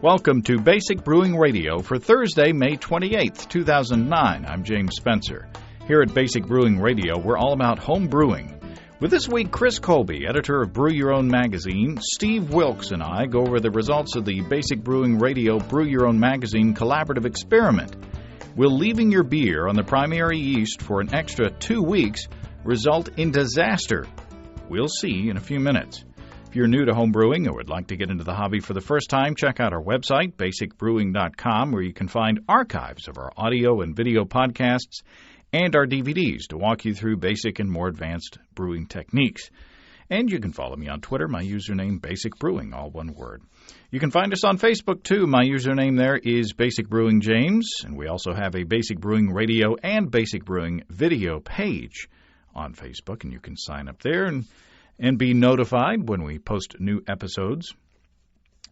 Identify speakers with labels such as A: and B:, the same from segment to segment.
A: Welcome to Basic Brewing Radio for Thursday, May 28th, 2009. I'm James Spencer. Here at Basic Brewing Radio, we're all about home brewing. With this week, Chris Colby, editor of Brew Your Own magazine, Steve Wilkes and I go over the results of the Basic Brewing Radio Brew Your Own magazine collaborative experiment. Will leaving your beer on the primary yeast for an extra 2 weeks result in disaster? We'll see in a few minutes. If you're new to home brewing or would like to get into the hobby for the first time, check out our website, basicbrewing.com, where you can find archives of our audio and video podcasts and our DVDs to walk you through basic and more advanced brewing techniques. And you can follow me on Twitter, my username, Basic Brewing, all one word. You can find us on Facebook, too. My username there is Basic Brewing James, and we also have a Basic Brewing Radio and Basic Brewing video page on Facebook, and you can sign up there and be notified when we post new episodes.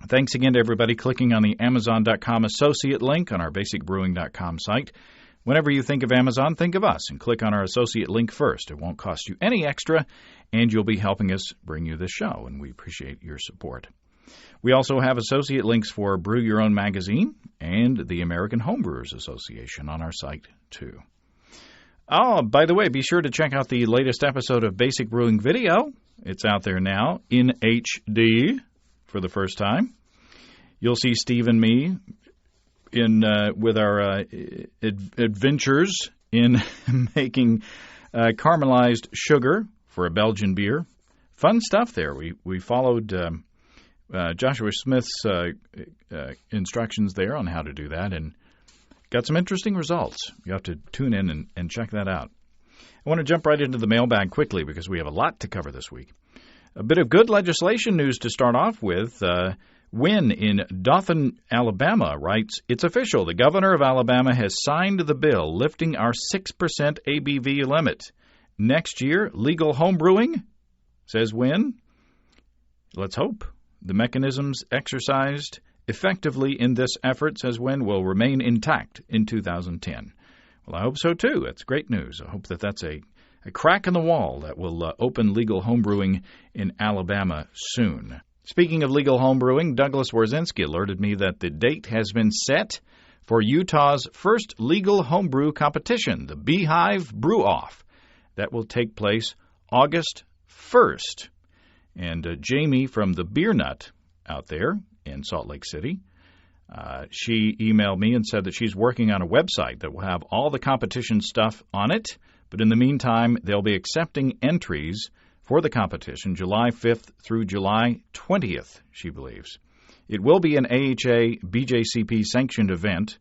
A: Thanks again to everybody clicking on the Amazon.com associate link on our basicbrewing.com site. Whenever you think of Amazon, think of us and click on our associate link first. It won't cost you any extra, and you'll be helping us bring you this show, and we appreciate your support. We also have associate links for Brew Your Own magazine and the American Homebrewers Association on our site, too. Oh, by the way, be sure to check out the latest episode of Basic Brewing Video. It's out there now in HD for the first time. You'll see Steve and me with our adventures in making caramelized sugar for a Belgian beer. Fun stuff there. We followed Joshua Smith's instructions there on how to do that and got some interesting results. You have to tune in and check that out. I want to jump right into the mailbag quickly because we have a lot to cover this week. A bit of good legislation news to start off with. Wynn in Dothan, Alabama writes, "It's official. The governor of Alabama has signed the bill lifting our 6% ABV limit. Next year, legal home brewing, says Wynn. Let's hope. The mechanisms exercised effectively in this effort, says Wynn, will remain intact in 2010. Well, I hope so, too. That's great news. I hope that's a crack in the wall that will open legal homebrewing in Alabama soon. Speaking of legal homebrewing, Douglas Warzinski alerted me that the date has been set for Utah's first legal homebrew competition, the Beehive Brew-Off. That will take place August 1st. And Jamie from the Beer Nut out there in Salt Lake City, she emailed me and said that she's working on a website that will have all the competition stuff on it, but in the meantime, they'll be accepting entries for the competition July 5th through July 20th, she believes. It will be an AHA BJCP sanctioned event,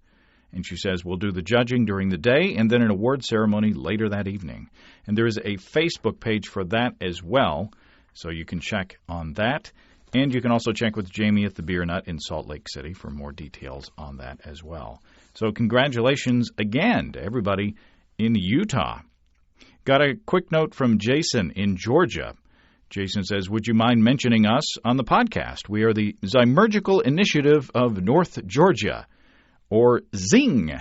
A: and she says we'll do the judging during the day and then an award ceremony later that evening. And there is a Facebook page for that as well, so you can check on that. And you can also check with Jamie at the Beer Nut in Salt Lake City for more details on that as well. So congratulations again to everybody in Utah. Got a quick note from Jason in Georgia. Jason says, would you mind mentioning us on the podcast? We are the Zymergical Initiative of North Georgia, or ZING.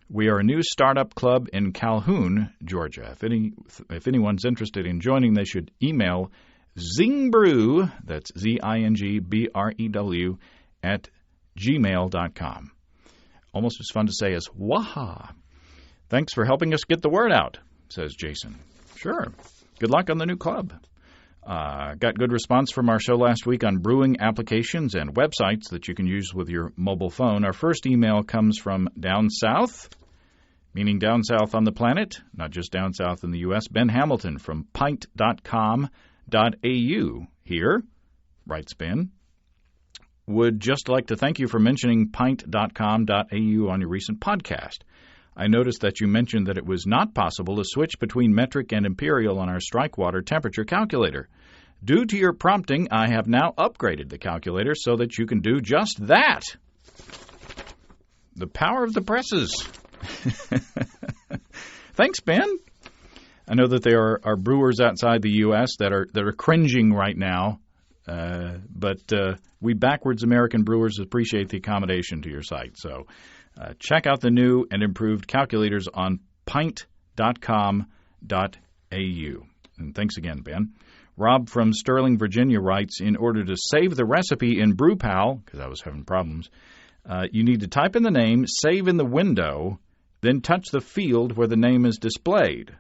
A: We are a new startup club in Calhoun, Georgia. If anyone's interested in joining, they should email Zingbrew, that's ZINGBREW, at gmail.com. Almost as fun to say as waha. Thanks for helping us get the word out, says Jason. Sure. Good luck on the new club. Got good response from our show last week on brewing applications and websites that you can use with your mobile phone. Our first email comes from down south, meaning down south on the planet, not just down south in the U.S. Ben Hamilton from pint.com.au here, writes Ben. Would just like to thank you for mentioning pint.com.au on your recent podcast. I noticed that you mentioned that it was not possible to switch between metric and imperial on our Strikewater temperature calculator. Due to your prompting, I have now upgraded the calculator so that you can do just that. The power of the presses. Thanks, Ben. I know that there are brewers outside the U.S. that are cringing right now, but we backwards American brewers appreciate the accommodation to your site. So check out the new and improved calculators on pint.com.au. And thanks again, Ben. Rob from Sterling, Virginia writes, in order to save the recipe in BrewPal, because I was having problems, you need to type in the name, save in the window, then touch the field where the name is displayed.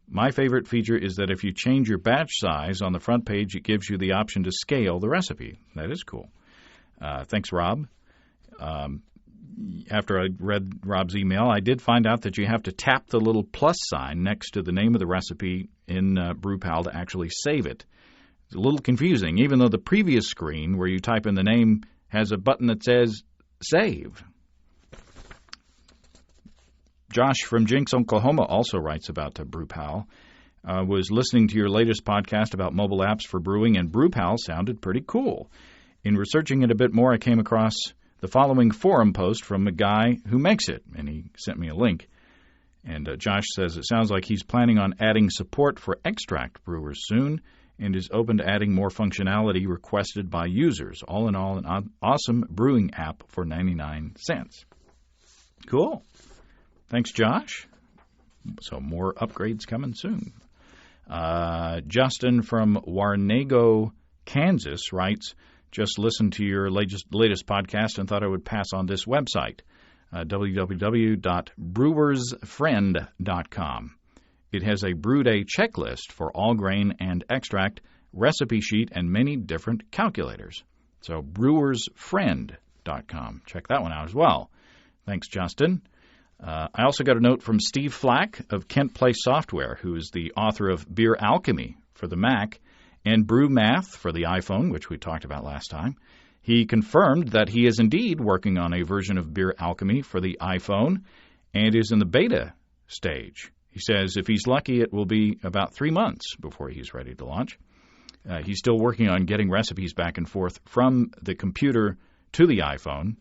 A: My favorite feature is that if you change your batch size on the front page, it gives you the option to scale the recipe. That is cool. Thanks, Rob. After I read Rob's email, I did find out that you have to tap the little plus sign next to the name of the recipe in BrewPal to actually save it. It's a little confusing, even though the previous screen where you type in the name has a button that says Save. Josh from Jinx, Oklahoma also writes about BrewPal. Was listening to your latest podcast about mobile apps for brewing, and BrewPal sounded pretty cool. In researching it a bit more, I came across the following forum post from a guy who makes it, and he sent me a link. And Josh says it sounds like he's planning on adding support for extract brewers soon and is open to adding more functionality requested by users. All in all, an awesome brewing app for 99 cents. Cool. Thanks, Josh. So more upgrades coming soon. Justin from Warnego, Kansas writes, just listened to your latest podcast and thought I would pass on this website, www.brewersfriend.com. It has a brew day checklist for all grain and extract, recipe sheet, and many different calculators. So brewersfriend.com. Check that one out as well. Thanks, Justin. I also got a note from Steve Flack of Kent Place Software, who is the author of Beer Alchemy for the Mac and Brew Math for the iPhone, which we talked about last time. He confirmed that he is indeed working on a version of Beer Alchemy for the iPhone and is in the beta stage. He says if he's lucky, it will be about 3 months before he's ready to launch. He's still working on getting recipes back and forth from the computer to the iPhone.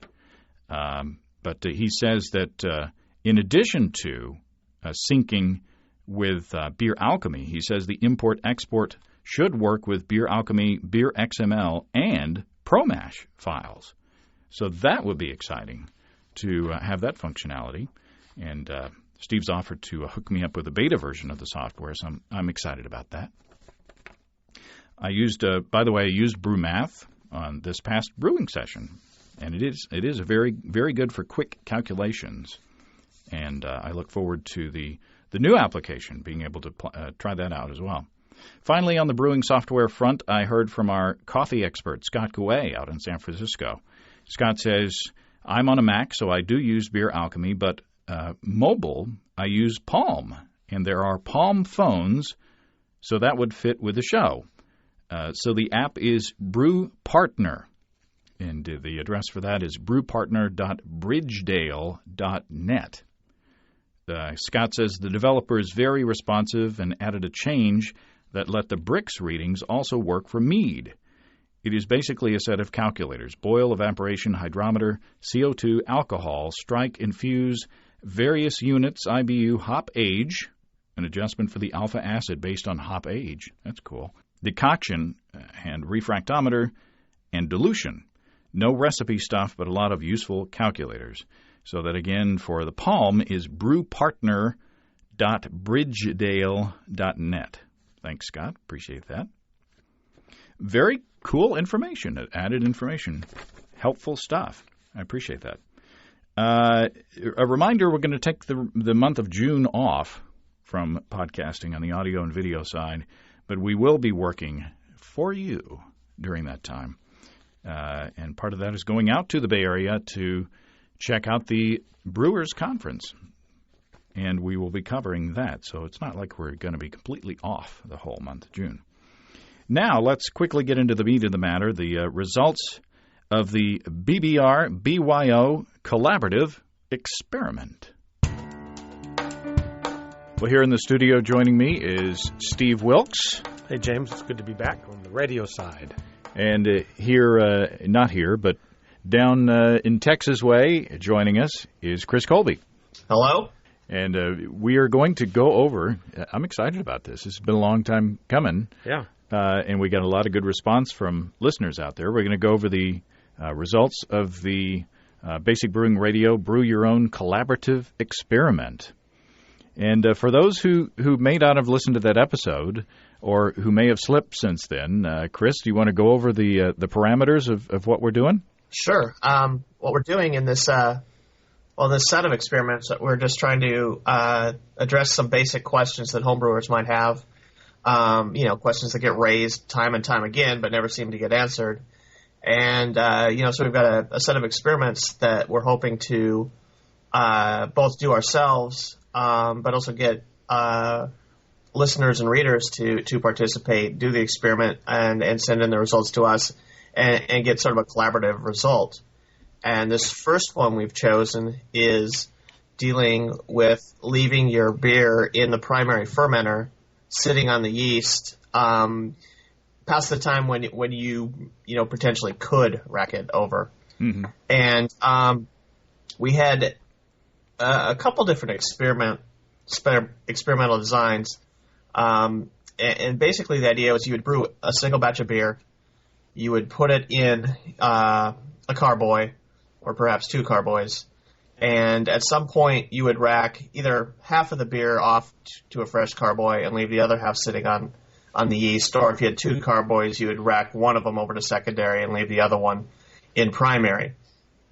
A: But he says that in addition to syncing with Beer Alchemy, he says the import-export should work with Beer Alchemy, Beer XML, and ProMash files. So that would be exciting to have that functionality. And Steve's offered to hook me up with a beta version of the software, so I'm excited about that. I used, by the way, I used Brew Math on this past brewing session, and it is a very, very good for quick calculations. And I look forward to the new application, being able to try that out as well. Finally, on the brewing software front, I heard from our coffee expert, Scott Gouet, out in San Francisco. Scott says, I'm on a Mac, so I do use Beer Alchemy, but mobile, I use Palm, and there are Palm phones, so that would fit with the show. So the app is Brew Partner, and the address for that is brewpartner.bridgedale.net. Scott says the developer is very responsive and added a change that let the bricks readings also work for mead. It is basically a set of calculators: boil, evaporation, hydrometer, CO2, alcohol, strike, infuse, various units, IBU, hop age, an adjustment for the alpha acid based on hop age. That's cool. Decoction and refractometer and dilution. No recipe stuff, but a lot of useful calculators. So that, again, for the Palm is brewpartner.bridgedale.net. Thanks, Scott. Appreciate that. Very cool information, added information. Helpful stuff. I appreciate that. A reminder, we're going to take the month of June off from podcasting on the audio and video side, but we will be working for you during that time. And part of that is going out to the Bay Area to check out the Brewers Conference. And we will be covering that, so it's not like we're going to be completely off the whole month of June. Now, let's quickly get into the meat of the matter, the results of the BBR-BYO collaborative experiment. Well, here in the studio joining me is Steve Wilkes.
B: Hey, James. It's good to be back on the radio side.
A: And not here, but down in Texas way, joining us is Chris Colby.
C: Hello.
A: And we are going to go over, I'm excited about this. This has been a long time coming.
B: Yeah.
A: And we got a lot of good response from listeners out there. We're going to go over the results of the Basic Brewing Radio Brew Your Own collaborative experiment. And for those who may not have listened to that episode, or who may have slipped since then. Chris, do you want to go over the parameters of what we're doing?
C: Sure. What we're doing in this this set of experiments, we're just trying to address some basic questions that homebrewers might have. Questions that get raised time and time again, but never seem to get answered. And so we've got a set of experiments that we're hoping to both do ourselves, but also get listeners and readers to participate, do the experiment, and send in the results to us, and get sort of a collaborative result. And this first one we've chosen is dealing with leaving your beer in the primary fermenter, sitting on the yeast, past the time when you potentially could rack it over. Mm-hmm. And we had a couple different experimental designs. And basically the idea was you would brew a single batch of beer, you would put it in a carboy, or perhaps two carboys, and at some point you would rack either half of the beer off to a fresh carboy and leave the other half sitting on the yeast, or if you had two carboys, you would rack one of them over to secondary and leave the other one in primary.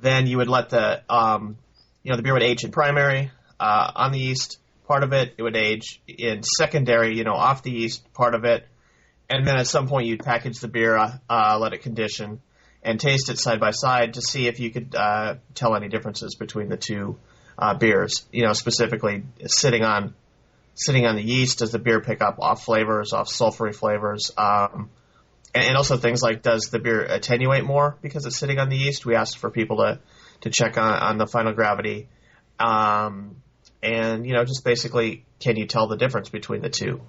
C: Then you would let the beer would age in primary on the yeast, part of it. It would age in secondary, off the yeast, part of it. And then at some point you'd package the beer, let it condition, and taste it side by side to see if you could tell any differences between the two beers. Specifically sitting on the yeast, does the beer pick up off flavors, off sulfury flavors, and also things like, does the beer attenuate more because it's sitting on the yeast? We asked for people to check on the final gravity, and just basically, can you tell the difference between the two?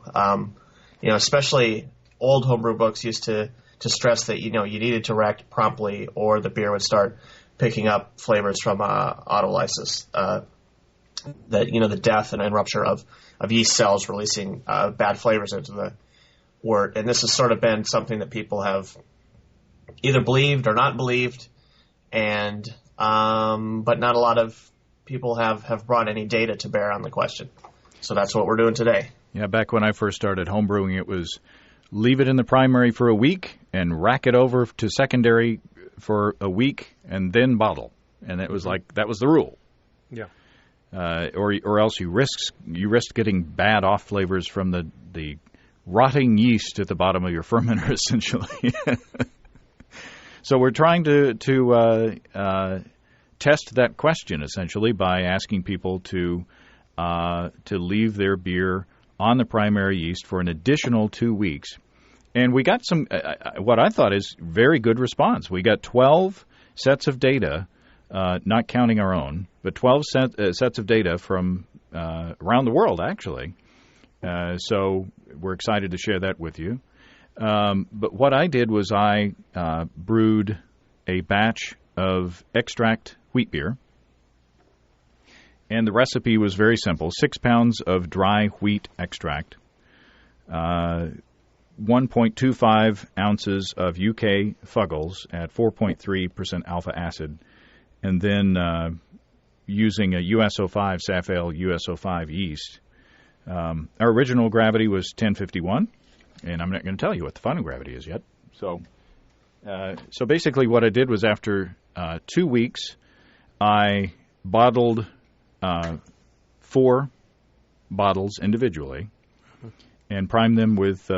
C: Especially old homebrew books used to stress that you needed to rack promptly, or the beer would start picking up flavors from autolysis, the death and rupture of yeast cells releasing bad flavors into the wort. And this has sort of been something that people have either believed or not believed, and but not a lot of people have brought any data to bear on the question. So that's what we're doing today.
A: Yeah, back when I first started homebrewing, it was leave it in the primary for a week and rack it over to secondary for a week and then bottle. And it was like, that was the rule.
B: Yeah.
A: Or else you risk getting bad off flavors from the rotting yeast at the bottom of your fermenter, essentially. So we're trying to test that question, essentially, by asking people to leave their beer on the primary yeast for an additional 2 weeks. And we got some, what I thought is very good response. We got 12 sets of data, not counting our own, but 12 sets of data from around the world, actually. So we're excited to share that with you. But what I did was I brewed a batch of extract wheat beer. And the recipe was very simple. 6 pounds of dry wheat extract, 1.25 ounces of UK Fuggles at 4.3% alpha acid, and then using a USO5, Safale USO5 yeast. Our original gravity was 1051, and I'm not going to tell you what the final gravity is yet. So basically what I did was after 2 weeks, I bottled 4 bottles individually and primed them with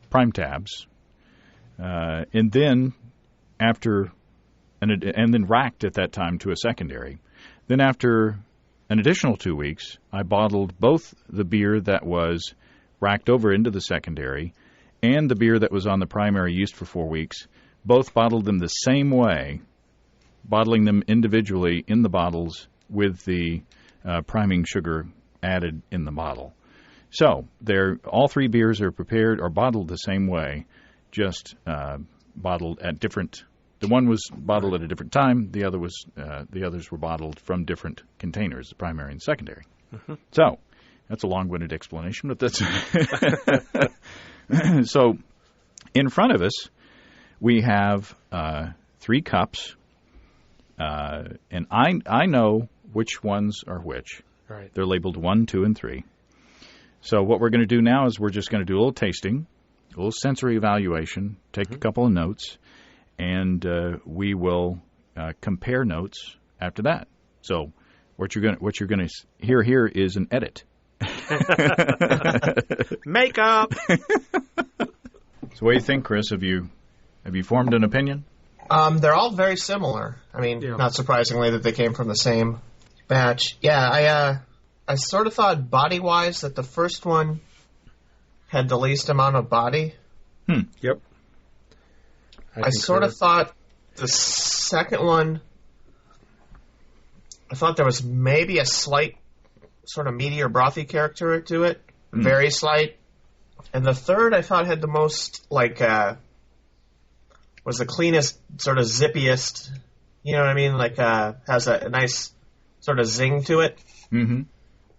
A: prime tabs, and then racked at that time to a secondary. Then after an additional 2 weeks, I bottled both the beer that was racked over into the secondary and the beer that was on the primary yeast for 4 weeks. Both bottled them the same way, bottling them individually in the bottles with the priming sugar added in the bottle. So all 3 beers are prepared or bottled the same way, just bottled at different. The one was bottled at a different time. The others were bottled from different containers, the primary and secondary. Mm-hmm. So that's a long-winded explanation, but that's so. In front of us, we have 3 cups, and I know which ones are which.
B: Right.
A: They're labeled 1, 2, and 3. So what we're going to do now is we're just going to do a little tasting, a little sensory evaluation, take a couple of notes, and we will compare notes after that. So what you're going to hear here is an edit.
B: Makeup.
A: So what do you think, Chris? Have you formed an opinion?
C: They're all very similar. I mean, not surprisingly that they came from the same batch. Yeah, I sort of thought body-wise that the first one had the least amount of body.
B: Yep.
C: I sort of thought the second one, I thought there was maybe a slight sort of meaty or brothy character to it. Very slight. And the third I thought had the most, was the cleanest, sort of zippiest, you know what I mean? Has a nice sort of zing to it.
A: Mm-hmm.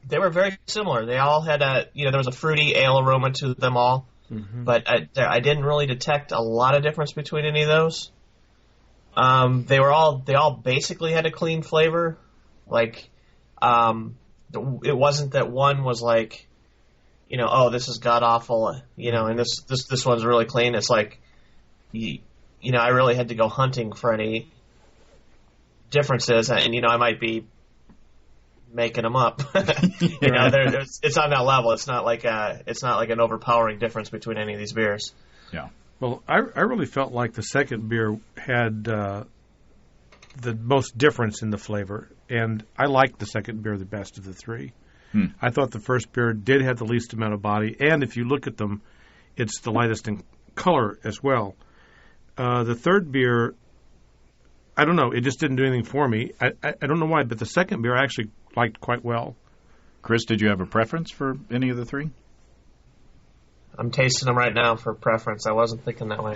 C: They were very similar. They all had there was a fruity ale aroma to them all. Mm-hmm. But I didn't really detect a lot of difference between any of those. They all basically had a clean flavor. It wasn't that one was this is god awful, and this one's really clean. It's I really had to go hunting for any differences, and I might be making them up. It's on that level. It's not like an overpowering difference between any of these beers.
A: Yeah.
B: Well, I really felt like the second beer had the most difference in the flavor, and I liked the second beer the best of the three. I thought the first beer did have the least amount of body, and if you look at them, it's the lightest in color as well. The third beer, I don't know, it just didn't do anything for me. I don't know why, but the second beer I actually liked quite well.
A: Chris, did you have a preference for any of the three?
C: I'm tasting them right now for preference. I wasn't thinking that way.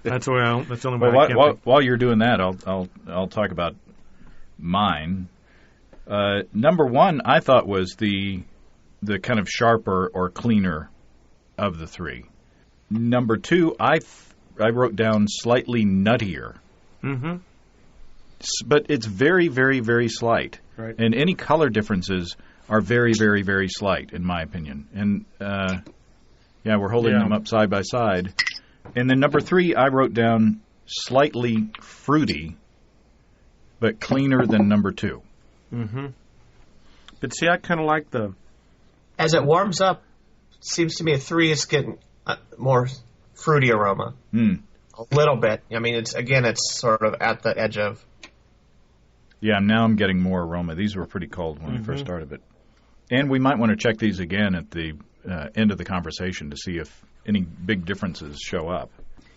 B: That's the only way I can think.
A: While you're doing that, I'll talk about mine. Number one, I thought was the kind of sharper or cleaner of the three. Number two, I wrote down slightly nuttier. Mm-hmm. But it's very, very, very slight.
B: Right.
A: And any color differences are very, very, very slight, in my opinion. And, we're holding them up side by side. And then number three, I wrote down slightly fruity, but cleaner than number two.
B: Mm-hmm. But see, I kind of like
C: as it warms up, it seems to me a three is getting more fruity aroma. A little bit. I mean, it's sort of at the edge of.
A: Yeah, now I'm getting more aroma. These were pretty cold when we first started, and we might want to check these again at the end of the conversation to see if any big differences show up.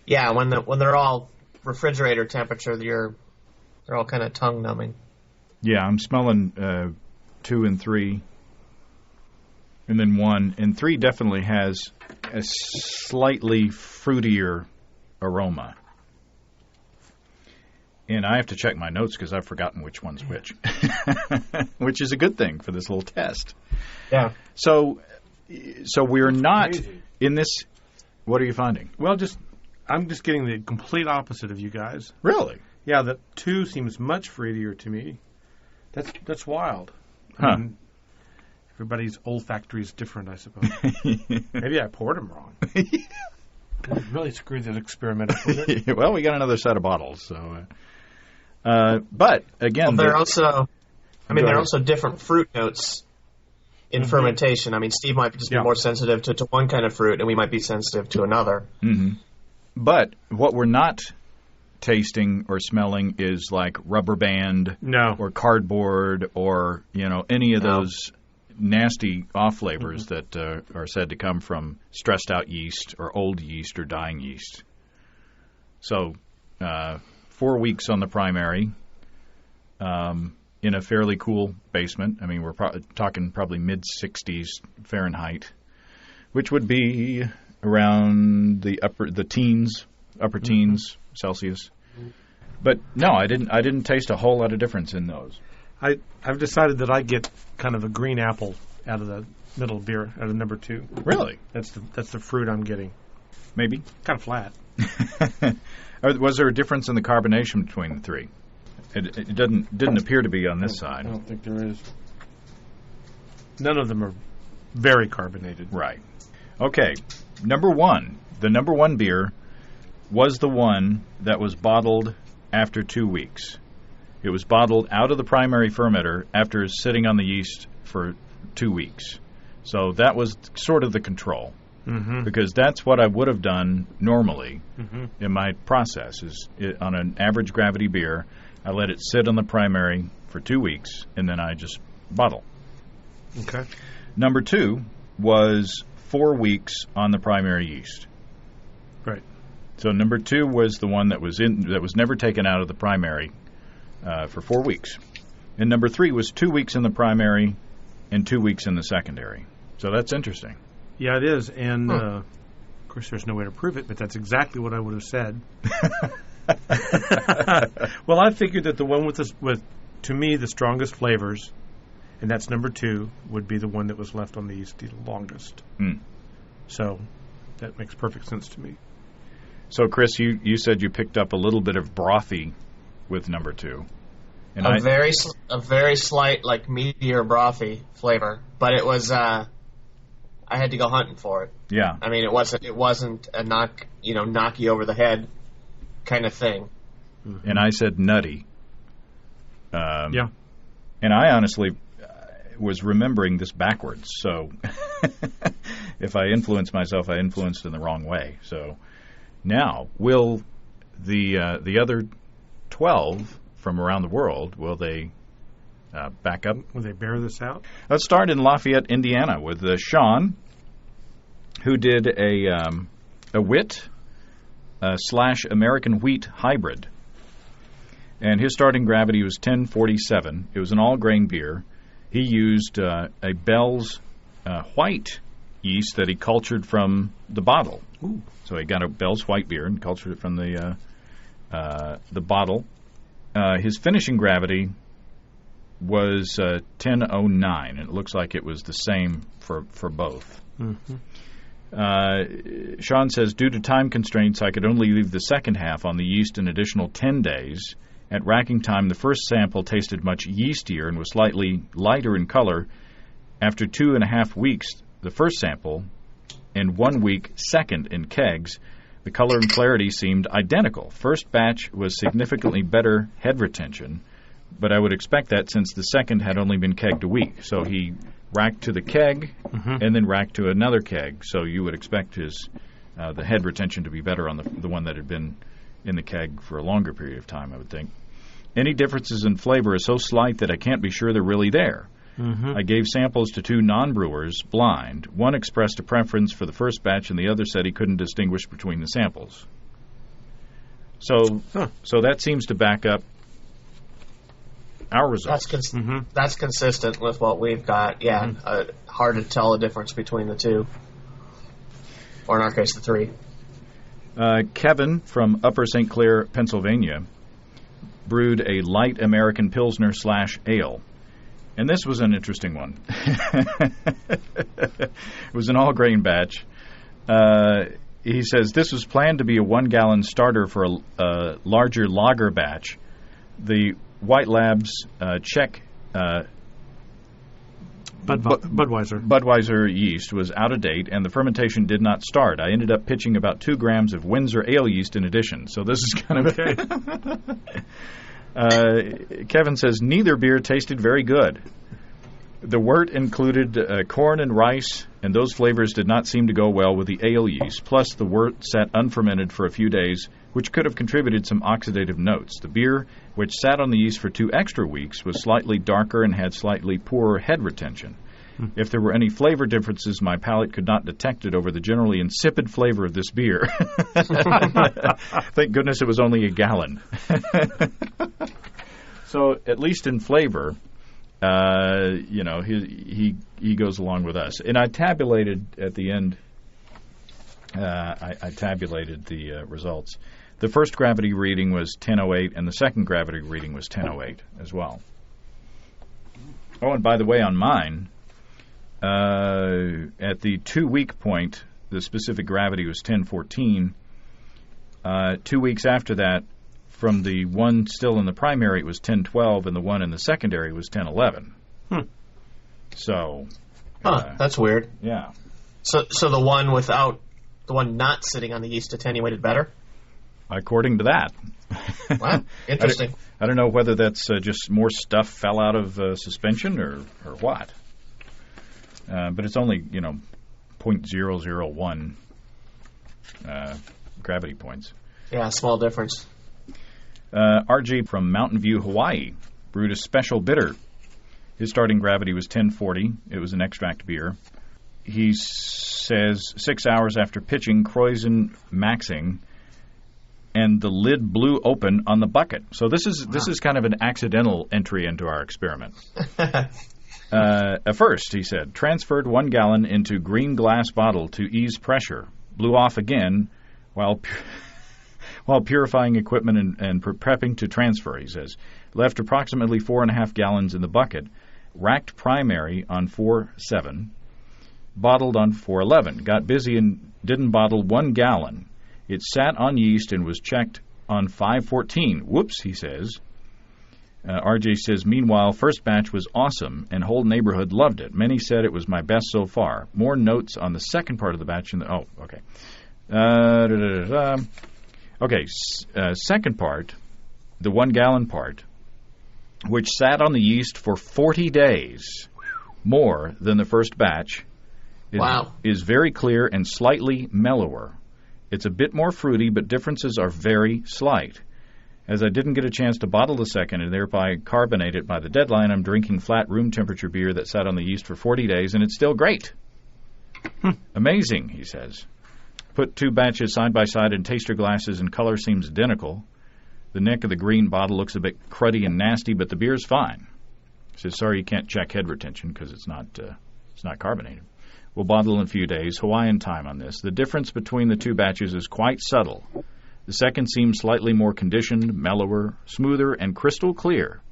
A: Yeah,
C: when they're all refrigerator temperature, they're all kind of tongue numbing.
A: Yeah, I'm smelling 2 and 3, and then 1. And 3 definitely has a slightly fruitier aroma. And I have to check my notes because I've forgotten which one's which, which is a good thing for this little test.
C: Yeah.
A: So we're not in this. What are you finding?
B: Well, I'm just getting the complete opposite of you guys.
A: Really?
B: Yeah, the 2 seems much fruitier to me. That's wild.
A: Huh.
B: I mean, everybody's olfactory is different, I suppose. Maybe I poured them wrong. I really screwed that experiment up with it.
A: Well, we got another set of bottles, so. But again,
C: they're also different fruit notes in fermentation. I mean, Steve might just be more sensitive to one kind of fruit, and we might be sensitive to another.
A: Mm-hmm. But what we're not tasting or smelling is like rubber band or cardboard or any of those nasty off flavors that are said to come from stressed out yeast or old yeast or dying yeast. So 4 weeks on the primary in a fairly cool basement. I mean, we're talking probably mid-60s Fahrenheit, which would be around the upper teens Celsius. But no, I didn't taste a whole lot of difference in those.
B: I've decided that I get kind of a green apple out of the middle beer, out of number 2.
A: Really?
B: That's the fruit I'm getting.
A: Maybe.
B: Kind of flat.
A: Was there a difference in the carbonation between the 3? It didn't appear to be on this side.
B: I don't think there is. None of them are Very carbonated.
A: Right. Okay, number one. The number one beer was the one that was bottled after 2 weeks. It was bottled out of the primary fermenter after sitting on the yeast for 2 weeks. So that was sort of the control, because that's what I would have done normally in my process. On an average gravity beer, I let it sit on the primary for 2 weeks, and then I just bottle.
B: Okay.
A: Number two was 4 weeks on the primary yeast.
B: Right.
A: So number two was the one that was never taken out of the primary for 4 weeks. And number three was 2 weeks in the primary and 2 weeks in the secondary. So that's interesting.
B: Yeah, it is. And, of course, there's no way to prove it, but that's exactly what I would have said. Well, I figured that the one with to me, the strongest flavors, and that's number two, would be the one that was left on the yeast the longest. So that makes perfect sense to me.
A: So, Chris, you said you picked up a little bit of brothy with number two. And
C: very slight, like meatier brothy flavor, but it was. I had to go hunting for it.
A: Yeah.
C: I mean, it wasn't a knock you over the head kind of thing.
A: And I said nutty.
B: Yeah.
A: And I honestly was remembering this backwards. So if I influence myself, I influenced in the wrong way. So now, will the other 12 from around the world, will they back up?
B: Will they bear this out?
A: Let's start in Lafayette, Indiana, with Sean, who did a wit / American wheat hybrid. And his starting gravity was 1047. It was an all-grain beer. He used a Bell's white yeast that he cultured from the bottle.
B: Ooh.
A: So he got a Bell's white beer and cultured it from the bottle. His finishing gravity was 1009, and it looks like it was the same for both. Sean says, due to time constraints, I could only leave the second half on the yeast an additional 10 days. At racking time, the first sample tasted much yeastier and was slightly lighter in color. After 2.5 weeks, the first sample, and 1 week second in kegs, the color and clarity seemed identical. First batch was significantly better head retention, but I would expect that since the second had only been kegged a week. So he racked to the keg and then racked to another keg. So you would expect his the head retention to be better on the one that had been in the keg for a longer period of time, I would think. Any differences in flavor are so slight that I can't be sure they're really there. I gave samples to 2 non-brewers, blind. One expressed a preference for the first batch, and the other said he couldn't distinguish between the samples. So that seems to back up our results.
C: That's consistent with what we've got. Yeah, hard to tell the difference between the two, or in our case, the 3.
A: Kevin from Upper St. Clair, Pennsylvania, brewed a light American Pilsner / ale. And this was an interesting one. It was an all-grain batch. He says, this was planned to be a 1-gallon starter for a larger lager batch. The White Labs Czech Budweiser yeast was out of date, and the fermentation did not start. I ended up pitching about 2 grams of Windsor ale yeast in addition. So this is kind of... Kevin says, neither beer tasted very good. The wort included corn and rice, and those flavors did not seem to go well with the ale yeast. Plus, the wort sat unfermented for a few days, which could have contributed some oxidative notes. The beer, which sat on the yeast for 2 extra weeks, was slightly darker and had slightly poorer head retention. If there were any flavor differences, my palate could not detect it over the generally insipid flavor of this beer. Thank goodness it was only a gallon. So, at least in flavor, he goes along with us. And I tabulated at the end, I tabulated the results. The first gravity reading was 1008, and the second gravity reading was 1008 as well. Oh, and by the way, on mine, at the 2-week point, the specific gravity was 1014. 2 weeks after that, from the one still in the primary, it was 1012, and the one in the secondary was 1011. So,
C: That's weird.
A: Yeah.
C: So the one not sitting on the yeast attenuated better?
A: According to that.
C: Wow, interesting.
A: I don't know whether that's just more stuff fell out of suspension or what. But it's only, 0.001 gravity points.
C: Yeah, small difference.
A: RG from Mountain View, Hawaii, brewed a special bitter. His starting gravity was 1040. It was an extract beer. He says 6 hours after pitching, Kreuzen maxing, and the lid blew open on the bucket. So this is kind of an accidental entry into our experiment. At first, he said, transferred 1 gallon into green glass bottle to ease pressure. Blew off again while purifying equipment and prepping to transfer, he says. Left approximately 4.5 gallons in the bucket. Racked primary on 4.7. Bottled on 4.11. Got busy and didn't bottle 1 gallon. It sat on yeast and was checked on 5.14. Whoops, he says. RJ says, meanwhile, first batch was awesome, and whole neighborhood loved it. Many said it was my best so far. More notes on the second part of the batch. Okay. Second part, the 1 gallon part, which sat on the yeast for 40 days, more than the first batch, is very clear and slightly mellower. It's a bit more fruity, but differences are very slight. As I didn't get a chance to bottle the second and thereby carbonate it by the deadline, I'm drinking flat room temperature beer that sat on the yeast for 40 days, and it's still great. Amazing, he says. Put 2 batches side by side in taster glasses, and color seems identical. The neck of the green bottle looks a bit cruddy and nasty, but the beer's fine. He says, sorry you can't check head retention because it's not carbonated. We'll bottle in a few days. Hawaiian time on this. The difference between the 2 batches is quite subtle. The second seems slightly more conditioned, mellower, smoother, and crystal clear.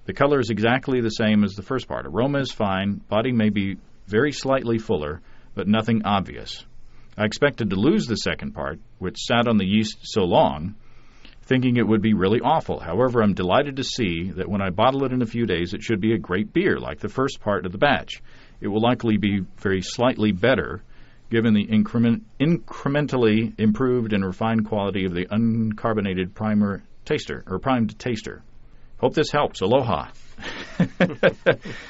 A: The color is exactly the same as the first part. Aroma is fine. Body may be very slightly fuller, but nothing obvious. I expected to lose the second part, which sat on the yeast so long, thinking it would be really awful. However, I'm delighted to see that when I bottle it in a few days, it should be a great beer, like the first part of the batch. It will likely be very slightly better, given the incrementally improved and refined quality of the uncarbonated primed taster. Hope this helps. Aloha.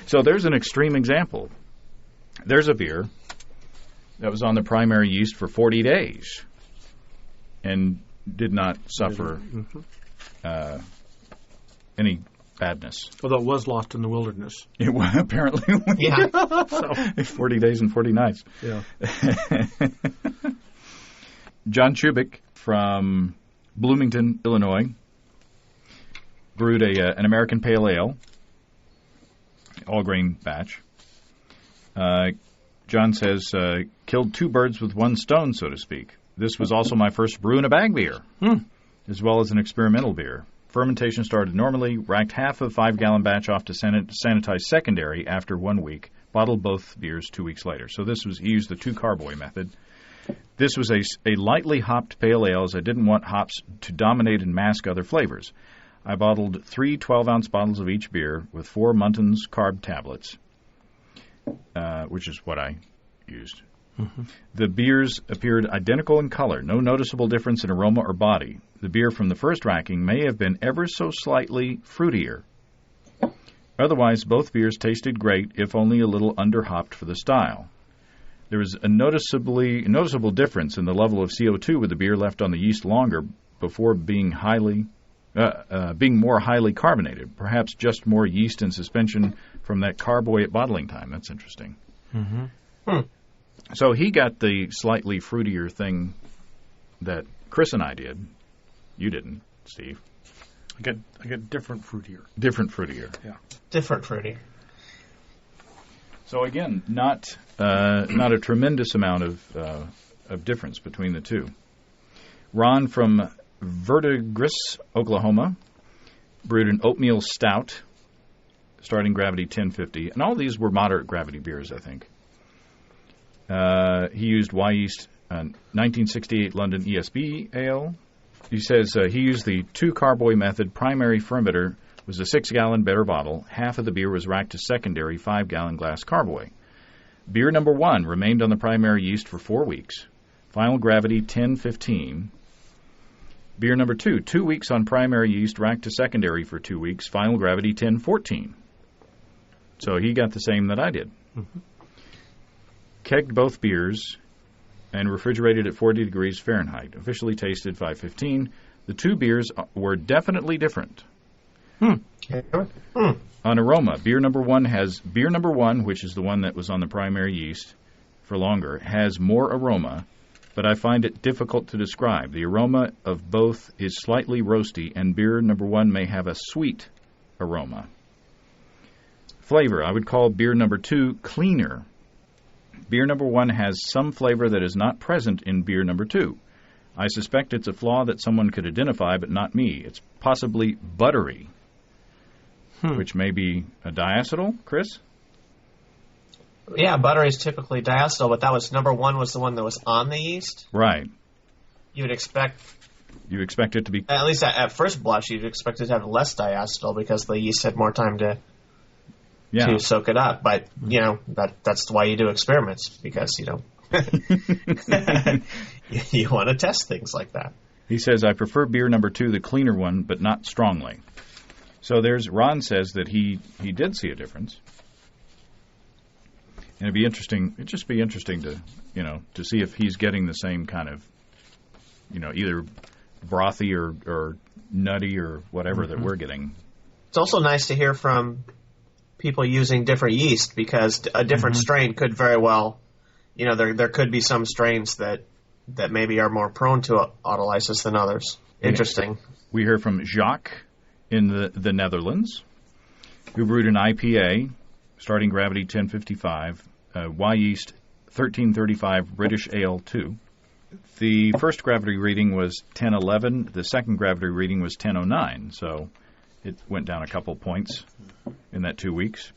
A: So there's an extreme example. There's a beer that was on the primary yeast for 40 days and did not suffer any badness.
B: Although it was lost in the wilderness.
A: It was, apparently.
C: Yeah.
A: So, 40 days and 40 nights.
B: Yeah.
A: John Chubik from Bloomington, Illinois, brewed an American Pale Ale, all-grain batch. John says, killed 2 birds with 1 stone, so to speak. This was also my first brew-in-a-bag beer, as well as an experimental beer. Fermentation started normally, racked half of 5-gallon batch off to sanitize secondary after 1 week, bottled both beers 2 weeks later. So he used the 2 carboy method. This was a lightly hopped pale ale, as I didn't want hops to dominate and mask other flavors. I bottled 3 12-ounce bottles of each beer with 4 Muntons carb tablets, which is what I used. Mm-hmm. The beers appeared identical in color, no noticeable difference in aroma or body. The beer from the first racking may have been ever so slightly fruitier. Otherwise, both beers tasted great, if only a little under-hopped for the style. There was a noticeable difference in the level of CO2 with the beer left on the yeast longer before being more highly carbonated. Perhaps just more yeast in suspension from that carboy at bottling time. That's interesting. Mm-hmm. So he got the slightly fruitier thing that Chris and I did. You didn't, Steve.
B: I get different fruitier.
A: Different fruitier.
B: Yeah.
C: Different fruitier.
A: So again, not a tremendous amount of difference between the two. Ron from Verdigris, Oklahoma, brewed an oatmeal stout, starting gravity 1050, and all these were moderate gravity beers, I think. He used Y-yeast 1968 London ESB ale. He says he used the 2 carboy method. Primary fermenter was a 6-gallon better bottle. Half of the beer was racked to secondary 5-gallon glass carboy. Beer number 1 remained on the primary yeast for 4 weeks. Final gravity 10-15. Beer number 2, 2 weeks on primary yeast, racked to secondary for 2 weeks. Final gravity 10-14. So he got the same that I did. Mm-hmm. Kegged both beers and refrigerated at 40 degrees Fahrenheit. Officially tasted 5:15. The two beers were definitely different. On aroma, beer number 1, which is the one that was on the primary yeast for longer, has more aroma, but I find it difficult to describe. The aroma of both is slightly roasty, and beer number 1 may have a sweet aroma. Flavor, I would call beer number 2 cleaner. Beer number 1 has some flavor that is not present in beer number 2. I suspect it's a flaw that someone could identify, but not me. It's possibly buttery, which may be a diacetyl, Chris?
C: Yeah, buttery is typically diacetyl, but that was number 1 was the one that was on the yeast.
A: Right.
C: You would expect...
A: You expect it to be...
C: At least at first blush, you'd expect it to have less diacetyl because the yeast had more time to soak it up. But, that's why you do experiments, because, you want to test things like that.
A: He says, I prefer beer number 2, the cleaner one, but not strongly. So Ron says that he did see a difference. And it'd just be interesting to see if he's getting the same kind of, either brothy or nutty or whatever that we're getting.
C: It's also nice to hear from people using different yeast, because a different strain could very well, there could be some strains that maybe are more prone to autolysis than others. Interesting.
A: We hear from Jacques in the Netherlands, who brewed an IPA, starting gravity 1055, Y yeast 1335 British Ale 2. The first gravity reading was 1011. The second gravity reading was 1009. So it went down a couple points in that 2 weeks.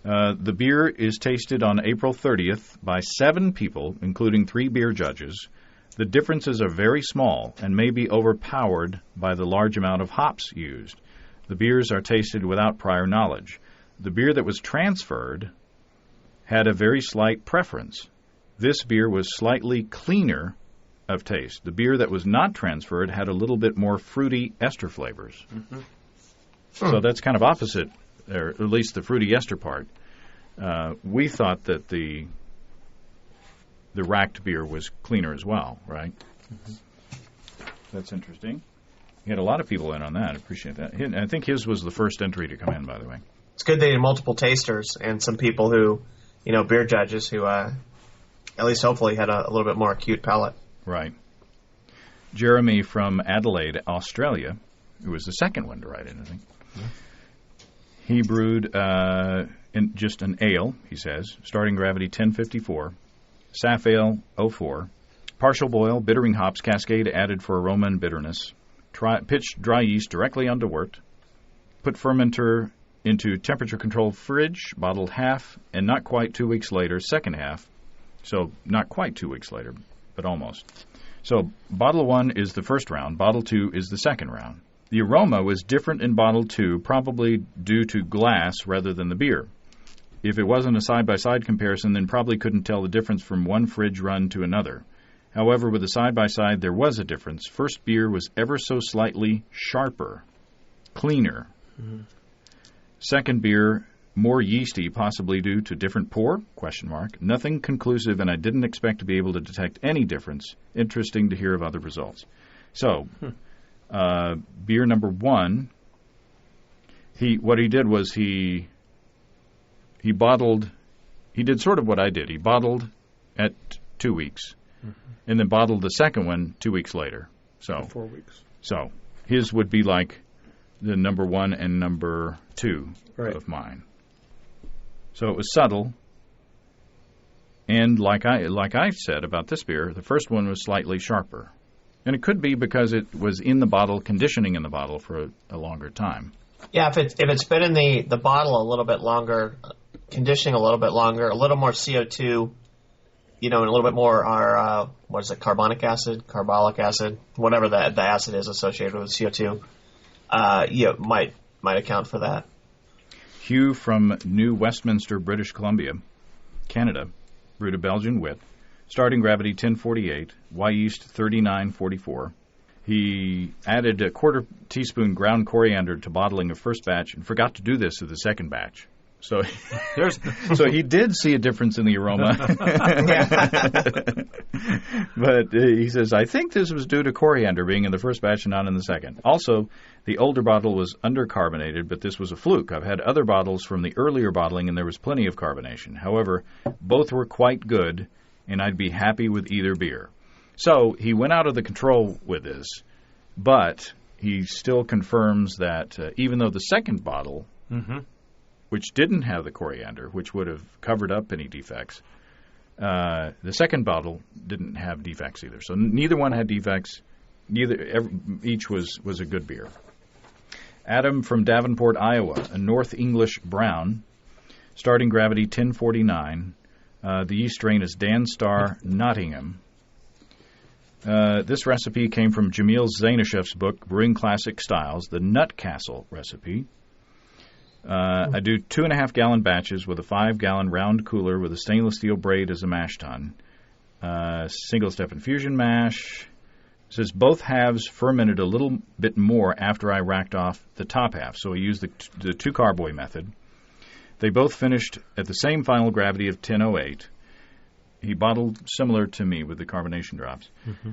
A: The beer is tasted on April 30th by 7 people, including 3 beer judges. The differences are very small and may be overpowered by the large amount of hops used. The beers are tasted without prior knowledge. The beer that was transferred had a very slight preference. This beer was slightly cleaner of taste. The beer that was not transferred had a little bit more fruity ester flavors. So that's kind of opposite, or at least the fruity ester part. We thought that the racked beer was cleaner as well, right? That's interesting. You had a lot of people in on that. I appreciate that. I think his was the first entry to come in, by the way.
C: It's good they had multiple tasters and some people who, beer judges who at least hopefully had a little bit more acute palate.
A: Right. Jeremy from Adelaide, Australia, who was the second one to write in, I think. He brewed just an ale, he says, starting gravity 1054, Saf Ale 04, partial boil, bittering hops, cascade added for aroma and bitterness, pitched dry yeast directly onto wort, put fermenter into temperature-controlled fridge, bottled half, and not quite 2 weeks later, second half. So not quite 2 weeks later, but almost. So bottle 1 is the first round, bottle 2 is the second round. The aroma was different in bottle 2, probably due to glass rather than the beer. If it wasn't a side-by-side comparison, then probably couldn't tell the difference from one fridge run to another. However, with the side-by-side, there was a difference. First beer was ever so slightly sharper, cleaner. Second beer, more yeasty, possibly due to different pour? ? Nothing conclusive, and I didn't expect to be able to detect any difference. Interesting to hear of other results. So, beer number 1, what he did was he bottled, he did sort of what I did. He bottled at 2 weeks, and then bottled the second one 2 weeks later. So
B: 4 weeks.
A: So his would be like the number 1 and number 2 of mine. So it was subtle, and like I said about this beer, the first one was slightly sharper. And it could be because it was in the bottle, conditioning in the bottle for a longer time.
C: Yeah, if it's been in the bottle a little bit longer, conditioning a little bit longer, a little more CO2, and a little bit more carbonic acid, carbolic acid, whatever the acid is associated with CO2, might account for that.
A: Hugh from New Westminster, British Columbia, Canada. brewed a Belgian wit. Starting gravity 1048, Y yeast 3944. He added a quarter teaspoon ground coriander to bottling of first batch and forgot to do this to the second batch. So he did see a difference in the aroma. But he says, I think this was due to coriander being in the first batch and not in the second. Also, the older bottle was undercarbonated, but this was a fluke. I've had other bottles from the earlier bottling, and there was plenty of carbonation. However, both were quite good, and I'd be happy with either beer. So he went out of the control with this, but he still confirms that even though the second bottle, which didn't have the coriander, which would have covered up any defects, the second bottle didn't have defects either. So neither one had defects. Each was a good beer. Adam from Davenport, Iowa, a North English brown, starting gravity 1049. The yeast strain is Dan Star Nottingham. This recipe came from Jamil Zainashev's book, Brewing Classic Styles, the Nutcastle recipe. I do 2.5-gallon batches with a 5-gallon round cooler with a stainless steel braid as a mash tun. Single-step infusion mash. It says both halves fermented a little bit more after I racked off the top half, so I used the two carboy method. They both finished at the same final gravity of 1008. He bottled similar to me with the carbonation drops.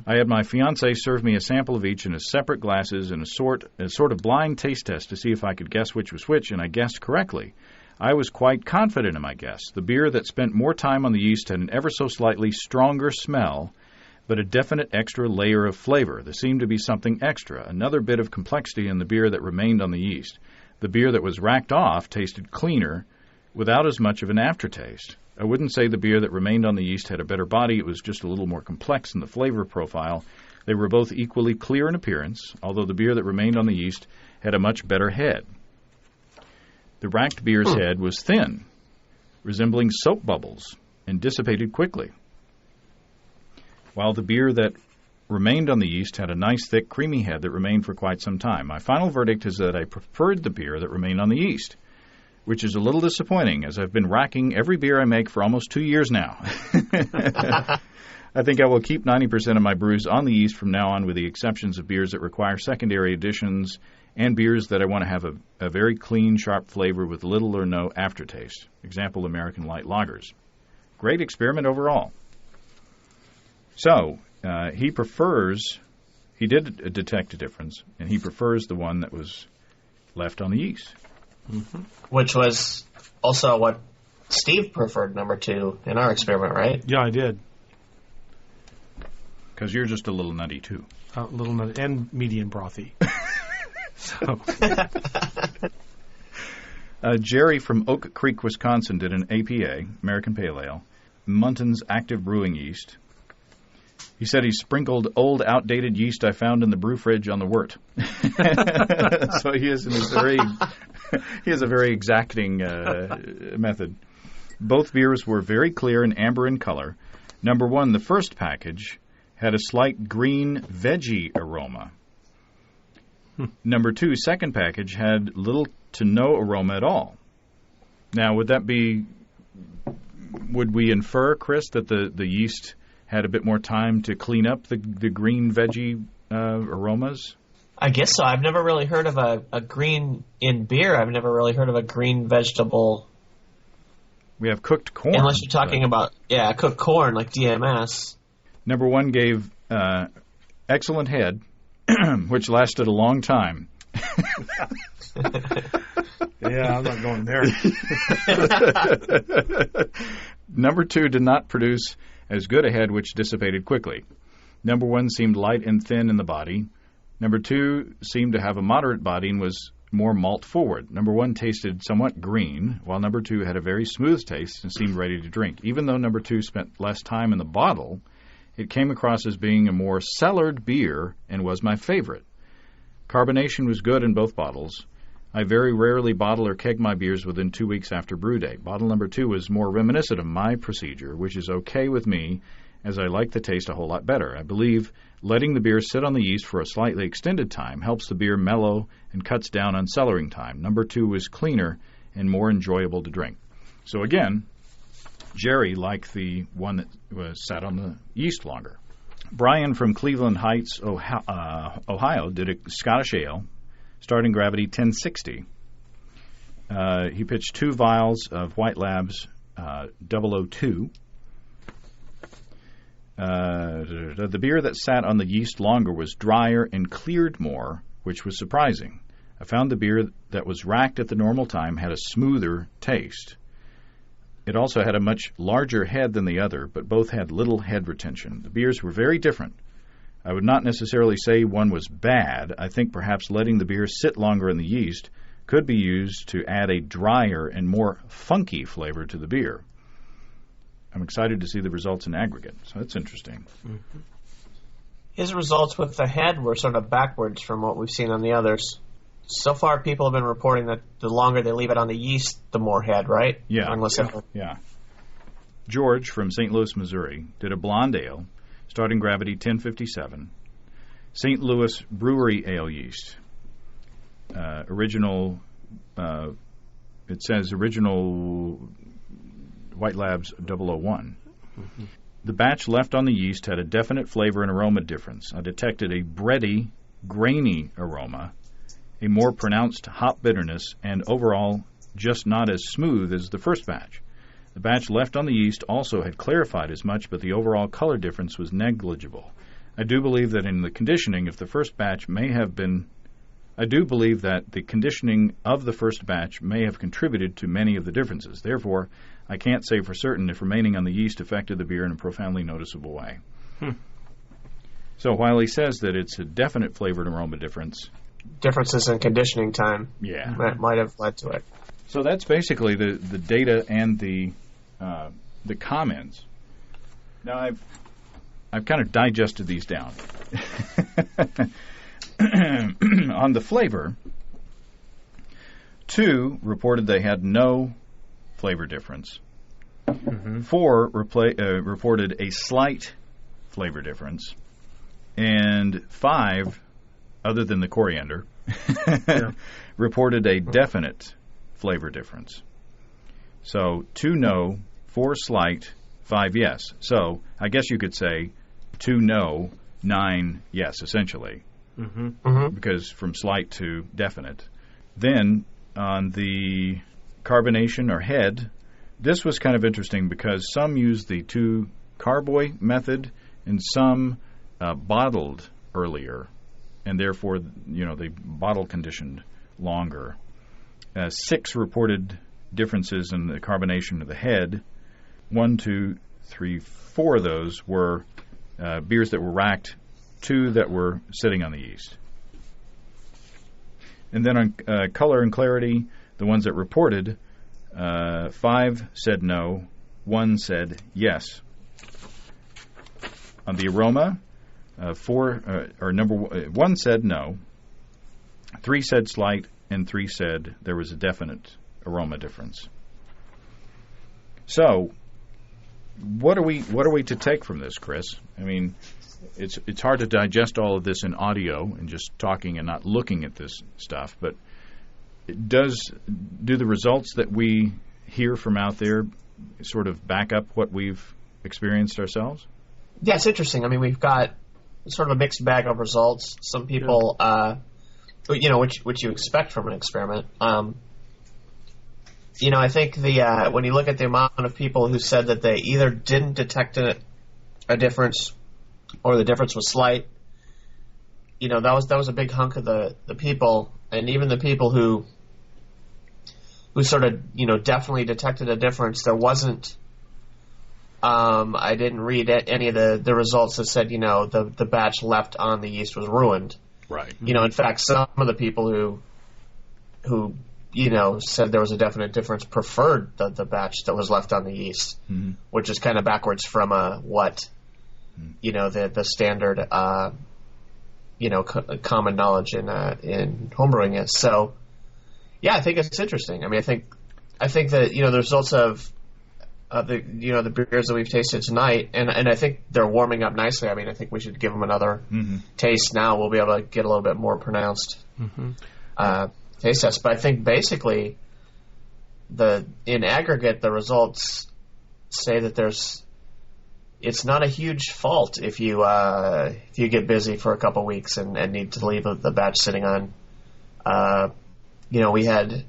A: I had my fiancé serve me a sample of each in separate glasses and a sort of blind taste test to see if I could guess which was which, and I guessed correctly. I was quite confident in my guess. The beer that spent more time on the yeast had an ever so slightly stronger smell, but a definite extra layer of flavor. There seemed to be something extra, another bit of complexity in the beer that remained on the yeast. The beer that was racked off tasted cleaner, without as much of an aftertaste. I wouldn't say the beer that remained on the yeast had a better body. It was just a little more complex in the flavor profile. They were both equally clear in appearance, although the beer that remained on the yeast had a much better head. The racked beer's head was thin, resembling soap bubbles, and dissipated quickly, while the beer that remained on the yeast had a nice, thick, creamy head that remained for quite some time. My final verdict is that I preferred the beer that remained on the yeast, which is a little disappointing, as I've been racking every beer I make for almost 2 years now. I think I will keep 90% of my brews on the yeast from now on, with the exceptions of beers that require secondary additions and beers that I want to have a very clean, sharp flavor with little or no aftertaste. Example, American Light Lagers. Great experiment overall. So, he did detect a difference, and he prefers the one that was left on the yeast.
C: Which was also what Steve preferred, number 2, in our experiment, right?
B: Yeah, I did.
A: Because you're just a little nutty, too.
B: A little nutty and medium brothy. So.
A: Jerry from Oak Creek, Wisconsin, did an APA, American Pale Ale, Munton's active brewing yeast. He said he sprinkled old, outdated yeast I found in the brew fridge on the wort. So he has a very exacting method. Both beers were very clear and amber in color. Number 1, the first package, had a slight green veggie aroma. Number 2, second package, had little to no aroma at all. Now, would we infer, Chris, that the yeast had a bit more time to clean up the green veggie aromas?
C: I guess so. I've never really heard of a green in beer. I've never really heard of a green vegetable.
A: We have cooked corn.
C: Unless you're talking about, cooked corn like DMS.
A: Number 1 gave excellent head, which lasted a long time.
B: Yeah, I'm not going there.
A: Number 2 did not produce as good a head, which dissipated quickly. Number 1 seemed light and thin in the body. Number 2 seemed to have a moderate body and was more malt forward. Number 1 tasted somewhat green, while number 2 had a very smooth taste and seemed ready to drink. Even though number 2 spent less time in the bottle, it came across as being a more cellared beer and was my favorite. Carbonation was good in both bottles. I very rarely bottle or keg my beers within 2 weeks after brew day. Bottle number 2 was more reminiscent of my procedure, which is okay with me, as I like the taste a whole lot better. I believe letting the beer sit on the yeast for a slightly extended time helps the beer mellow and cuts down on cellaring time. Number 2 was cleaner and more enjoyable to drink. So again, Jerry liked the one that was sat on the yeast longer. Brian from Cleveland Heights, Ohio, did a Scottish ale, starting gravity 1060. He pitched 2 vials of White Labs 002. The beer that sat on the yeast longer was drier and cleared more, which was surprising. I found the beer that was racked at the normal time had a smoother taste. It also had a much larger head than the other, but both had little head retention. The beers were very different. I would not necessarily say one was bad. I think perhaps letting the beer sit longer in the yeast could be used to add a drier and more funky flavor to the beer. I'm excited to see the results in aggregate, so that's interesting.
C: Mm-hmm. His results with the head were sort of backwards from what we've seen on the others. So far, people have been reporting that the longer they leave it on the yeast, the more head, right?
A: Yeah. Yeah. George from St. Louis, Missouri, did a blonde ale, starting gravity 1057, St. Louis brewery ale yeast. Original, it says original White Labs 001. Mm-hmm. The batch left on the yeast had a definite flavor and aroma difference. I detected a bready, grainy aroma, a more pronounced hop bitterness, and overall just not as smooth as the first batch. The batch left on the yeast also had clarified as much, but the overall color difference was negligible. I do believe that in the conditioning, if the first batch may have been... I do believe that the conditioning of the first batch may have contributed to many of the differences. Therefore, I can't say for certain if remaining on the yeast affected the beer in a profoundly noticeable way. So while he says that it's a definite flavor and aroma difference...
C: Differences in conditioning time that might have led to it.
A: So that's basically the data and the comments. Now I've kind of digested these down. On the flavor, 2 reported they had no flavor difference. Mm-hmm. 4 reported a slight flavor difference, and 5, other than the coriander, reported a definite flavor difference. So 2 no, 4 slight, 5 yes. So I guess you could say 2 no, 9 yes, essentially. Mm-hmm. Mm-hmm. Because from slight to definite. Then on the carbonation or head, this was kind of interesting because some used the 2 carboy method and some bottled earlier, and therefore, they bottle conditioned longer. 6 reported differences in the carbonation of the head. 1, 2, 3, 4 of those were beers that were racked, 2 that were sitting on the yeast. And then on color and clarity, the ones that reported, 5 said no, 1 said yes. On the aroma, 1 said no, 3 said slight, and 3 said there was a definite aroma difference. So, what are we to take from this, Chris? I mean, it's hard to digest all of this in audio and just talking and not looking at this stuff, but do the results that we hear from out there sort of back up what we've experienced ourselves?
C: Yeah, it's interesting. I mean, we've got sort of a mixed bag of results. Some people, which you expect from an experiment. I think when you look at the amount of people who said that they either didn't detect a difference or the difference was slight, that was a big hunk of the people, and even the people who sort of definitely detected a difference. There wasn't. I didn't read any of the results that said the batch left on the yeast was ruined.
A: Right.
C: In fact, some of the people who said there was a definite difference preferred the batch that was left on the yeast, mm-hmm. which is kind of backwards from what the standard common knowledge in homebrewing is. So yeah, I think it's interesting. I mean, I think that the results of the beers that we've tasted tonight, and I think they're warming up nicely. I mean, I think we should give them another mm-hmm. taste now. We'll be able to get a little bit more pronounced mm-hmm. Taste test. But I think basically in aggregate, the results say that it's not a huge fault if you get busy for a couple weeks and need to leave the batch sitting on. We had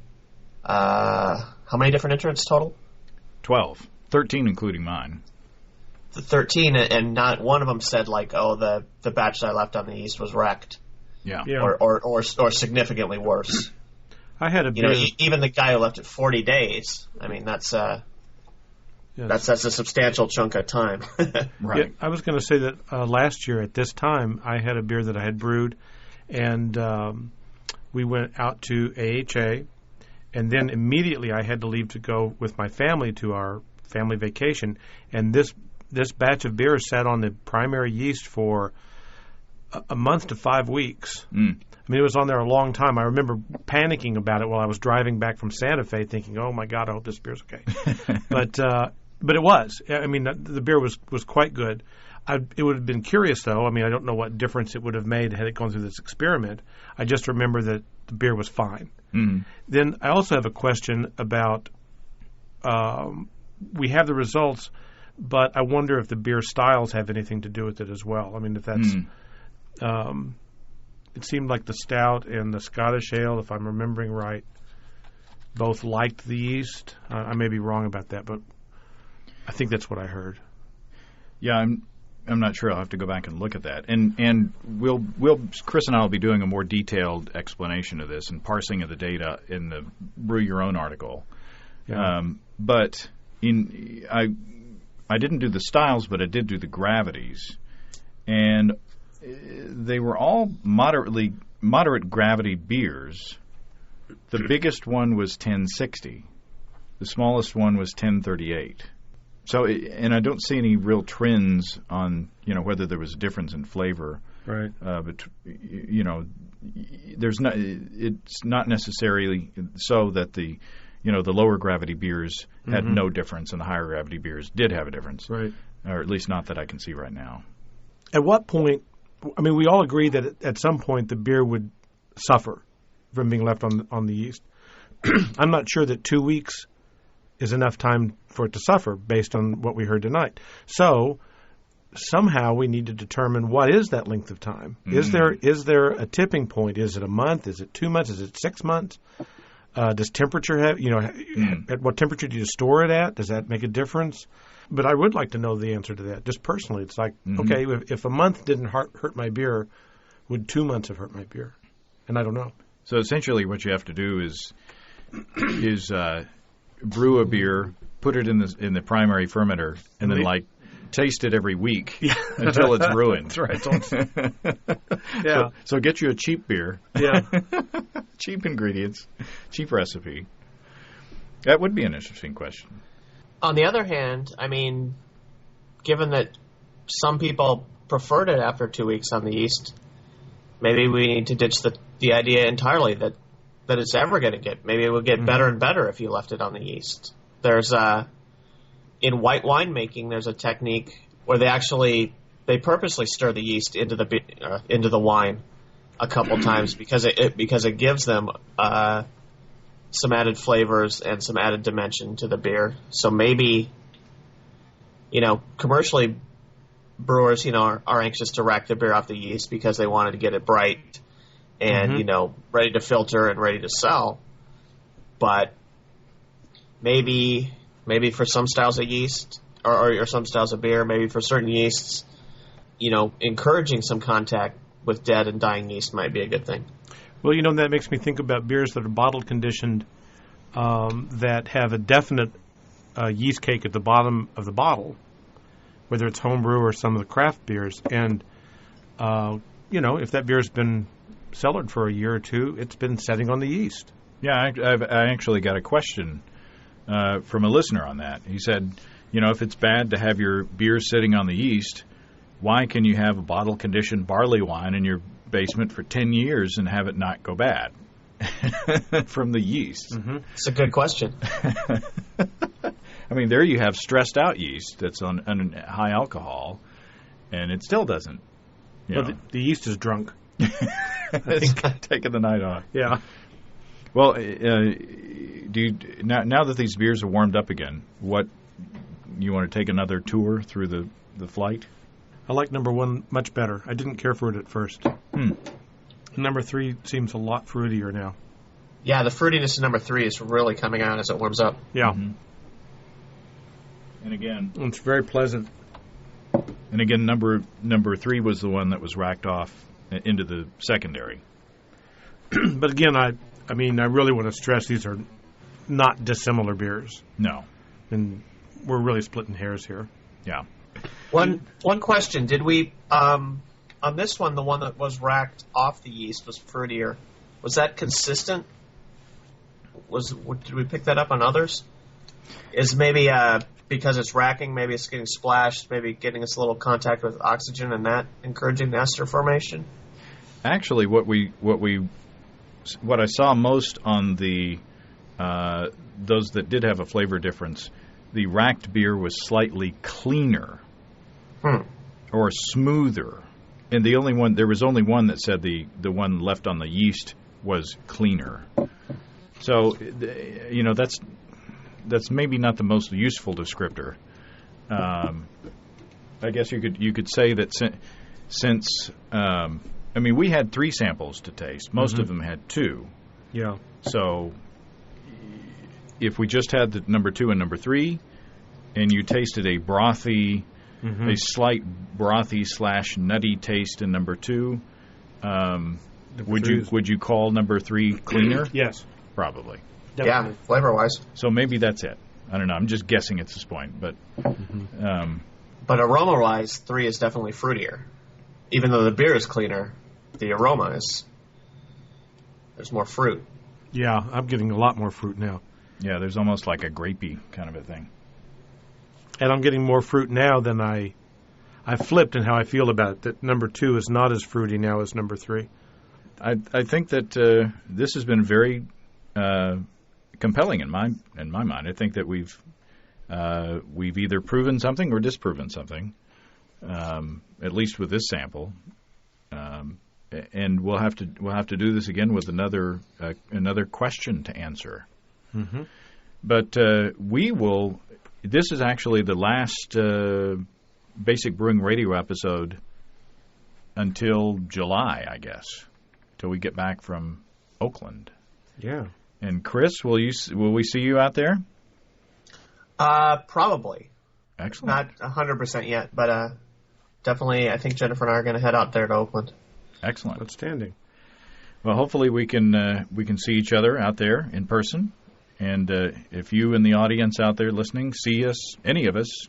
C: how many different entrants total?
A: 12, 13 including mine.
C: The 13, and not one of them said like, "Oh, the batch that I left on the yeast was wrecked."
A: Yeah.
C: Or significantly worse.
B: I had a beer.
C: Even the guy who left it 40 days. I mean, that's a substantial chunk of time.
A: Right.
B: Yeah, I was going to say that last year at this time, I had a beer that I had brewed, and we went out to AHA, and then immediately I had to leave to go with my family to our family vacation, and this batch of beer sat on the primary yeast for a month to 5 weeks. I mean, it was on there a long time. I remember panicking about it while I was driving back from Santa Fe, thinking, "Oh my God, I hope this beer's okay." But it was. I mean, the beer was quite good. It would have been curious, though. I mean, I don't know what difference it would have made had it gone through this experiment. I just remember that the beer was fine. Mm-hmm. Then I also have a question about. We have the results, but I wonder if the beer styles have anything to do with it as well. I mean, if that's. It seemed like the stout and the Scottish ale, if I'm remembering right, both liked the yeast. I may be wrong about that, but I think that's what I heard.
A: Yeah, I'm not sure. I'll have to go back and look at that. And we'll Chris and I will be doing a more detailed explanation of this and parsing of the data in the Brew Your Own article. Yeah. But I didn't do the styles, but I did do the gravities, and they were all moderate gravity beers. The biggest one was 1060. The smallest one was 1038. So, and I don't see any real trends on whether there was a difference in flavor.
B: Right.
A: But there's not. It's not necessarily so that the lower gravity beers had no difference, and the higher gravity beers did have a difference.
B: Right.
A: Or at least not that I can see right now.
B: At what point? I mean, we all agree that at some point the beer would suffer from being left on the yeast. I'm not sure that 2 weeks is enough time for it to suffer based on what we heard tonight. So somehow we need to determine what is that length of time. Mm. Is there a tipping point? Is it a month? Is it 2 months? Is it 6 months? Does temperature have, at what temperature do you store it at? Does that make a difference? But I would like to know the answer to that. Just personally, it's like, okay, if a month didn't hurt my beer, would 2 months have hurt my beer? And I don't know.
A: So essentially what you have to do is brew a beer, put it in the primary fermenter, and then taste it every week until it's ruined.
B: That's right. Yeah.
A: So get you a cheap beer.
B: Yeah.
A: Cheap ingredients, cheap recipe. That would be an interesting question.
C: On the other hand, I mean, given that some people preferred it after 2 weeks on the yeast, maybe we need to ditch the idea entirely that it's ever going to get. Maybe it will get better and better if you left it on the yeast. There's in white wine making, there's a technique where they purposely stir the yeast into the wine a couple times because it gives them some added flavors and some added dimension to the beer. So maybe, commercially, brewers, are anxious to rack the beer off the yeast because they wanted to get it bright and, ready to filter and ready to sell. But maybe for some styles of yeast or some styles of beer, maybe for certain yeasts, encouraging some contact with dead and dying yeast might be a good thing.
B: Well, that makes me think about beers that are bottle conditioned that have a definite yeast cake at the bottom of the bottle, whether it's homebrew or some of the craft beers. And, if that beer's been cellared for a year or two, it's been setting on the yeast.
A: Yeah, I actually got a question from a listener on that. He said, if it's bad to have your beer sitting on the yeast, why can you have a bottle-conditioned barley wine in your basement for 10 years and have it not go bad from the yeast?
C: Mm-hmm. It's a good question.
A: I mean, there you have stressed out yeast that's on high alcohol, and it still doesn't.
B: Well, the yeast is drunk.
A: It's taking the night off.
B: Yeah.
A: Well, now that these beers are warmed up again, what you want to take another tour through the flight?
B: I like number 1 much better. I didn't care for it at first. Number 3 seems a lot fruitier now.
C: Yeah, the fruitiness in number 3 is really coming out as it warms up.
B: Yeah.
A: Mm-hmm. And again,
B: It's very pleasant.
A: And again, number 3 was the one that was racked off into the secondary.
B: But again, I really want to stress these are not dissimilar beers.
A: No.
B: And we're really splitting hairs here.
A: Yeah.
C: One question: did we on this one, the one that was racked off the yeast was fruitier? Was that consistent? Did we pick that up on others? Is maybe because it's racking, maybe it's getting splashed, maybe getting us a little contact with oxygen, and that encouraging the ester formation?
A: Actually, what I saw most on the those that did have a flavor difference, the racked beer was slightly cleaner or smoother, and there was only one that said the one left on the yeast was cleaner. So, that's maybe not the most useful descriptor. I guess you could say that since we had 3 samples to taste. Most of them had 2.
B: Yeah.
A: So if we just had the number 2 and number 3, and you tasted a brothy, a slight brothy / nutty taste in number 2, would you call number 3 cleaner?
B: Yes.
A: Probably.
C: Definitely. Yeah, flavor-wise.
A: So maybe that's it. I don't know. I'm just guessing at this point, but
C: but aroma-wise, 3 is definitely fruitier. Even though the beer is cleaner, the aroma there's more fruit.
B: Yeah, I'm getting a lot more fruit now.
A: Yeah, there's almost like a grapey kind of a thing.
B: And I'm getting more fruit now than I flipped in how I feel about it, that number 2 is not as fruity now as number 3.
A: I think that this has been very compelling in my mind. I think that we've either proven something or disproven something, at least with this sample. And we'll have to do this again with another question to answer. Mm-hmm. But we will. This is actually the last Basic Brewing Radio episode until July, I guess, till we get back from Oakland.
B: Yeah.
A: And Chris, will we see you out there?
C: Probably.
A: Excellent.
C: Not 100% yet, but definitely. I think Jennifer and I are going to head out there to Oakland.
A: Excellent.
B: Outstanding.
A: Well, hopefully we can see each other out there in person. And if you in the audience out there listening see us, any of us,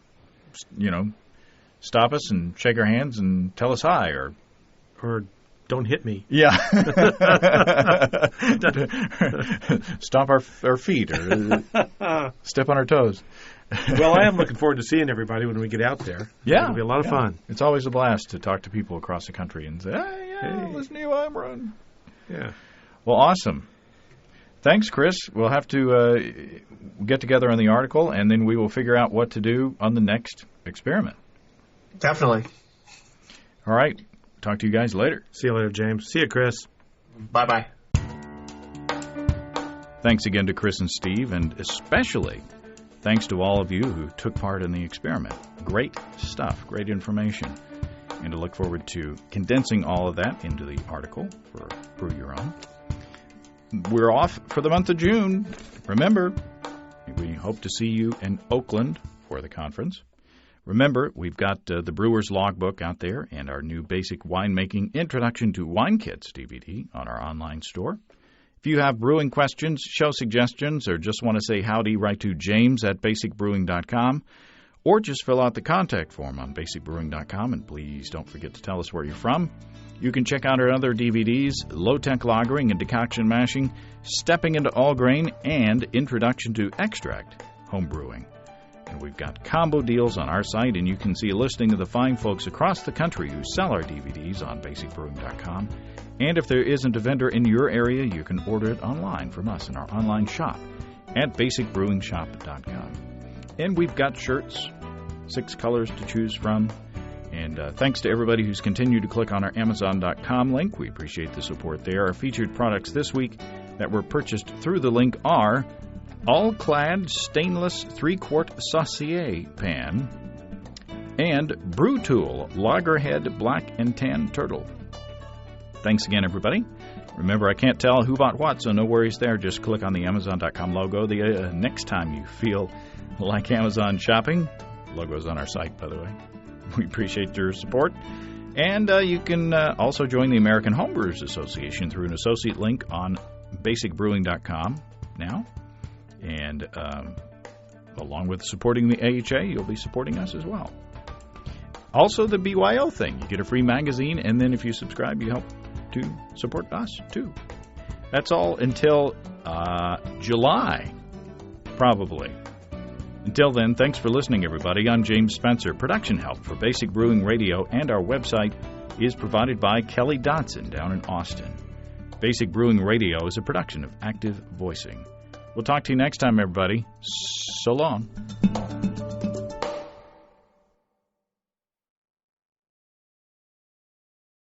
A: stop us and shake our hands and tell us hi,
B: or don't hit me.
A: Yeah. Stomp our feet or step on our toes.
B: Well, I am looking forward to seeing everybody when we get out there.
A: Yeah.
B: It'll be a lot of fun.
A: It's always a blast to talk to people across the country and say, hey, listen to you, I'm Ron.
B: Yeah.
A: Well, awesome. Thanks, Chris. We'll have to get together on the article, and then we will figure out what to do on the next experiment.
C: Definitely.
A: All right. Talk to you guys later.
B: See you later, James. See you, Chris.
C: Bye-bye.
A: Thanks again to Chris and Steve, and especially thanks to all of you who took part in the experiment. Great stuff, great information. And to look forward to condensing all of that into the article for Brew Your Own. We're off for the month of June. Remember, we hope to see you in Oakland for the conference. Remember, we've got the Brewer's Logbook out there and our new Basic Winemaking Introduction to Wine Kits DVD on our online store. If you have brewing questions, show suggestions, or just want to say howdy, write to james@basicbrewing.com, or just fill out the contact form on basicbrewing.com, and please don't forget to tell us where you're from. You can check out our other DVDs, Low-Tech Lagering and Decoction Mashing, Stepping into All Grain, and Introduction to Extract Home Brewing. And we've got combo deals on our site, and you can see a listing of the fine folks across the country who sell our DVDs on basicbrewing.com. And if there isn't a vendor in your area, you can order it online from us in our online shop at basicbrewingshop.com. And we've got shirts, 6 colors to choose from. And thanks to everybody who's continued to click on our Amazon.com link. We appreciate the support there. Our featured products this week that were purchased through the link are all-clad stainless 3-quart saucier pan, and Brew Tool Loggerhead Black and Tan Turtle. Thanks again, everybody. Remember, I can't tell who bought what, so no worries there. Just click on the Amazon.com logo the next time you feel like Amazon shopping. Logo's on our site, by the way. We appreciate your support. And you can also join the American Homebrewers Association through an associate link on basicbrewing.com now. And along with supporting the AHA, you'll be supporting us as well. Also, the BYO thing. You get a free magazine, and then if you subscribe, you help to support us, too. That's all until July, probably. Until then, thanks for listening, everybody. I'm James Spencer. Production help for Basic Brewing Radio and our website is provided by Kelly Dodson down in Austin. Basic Brewing Radio is a production of Active Voicing. We'll talk to you next time, everybody. So long.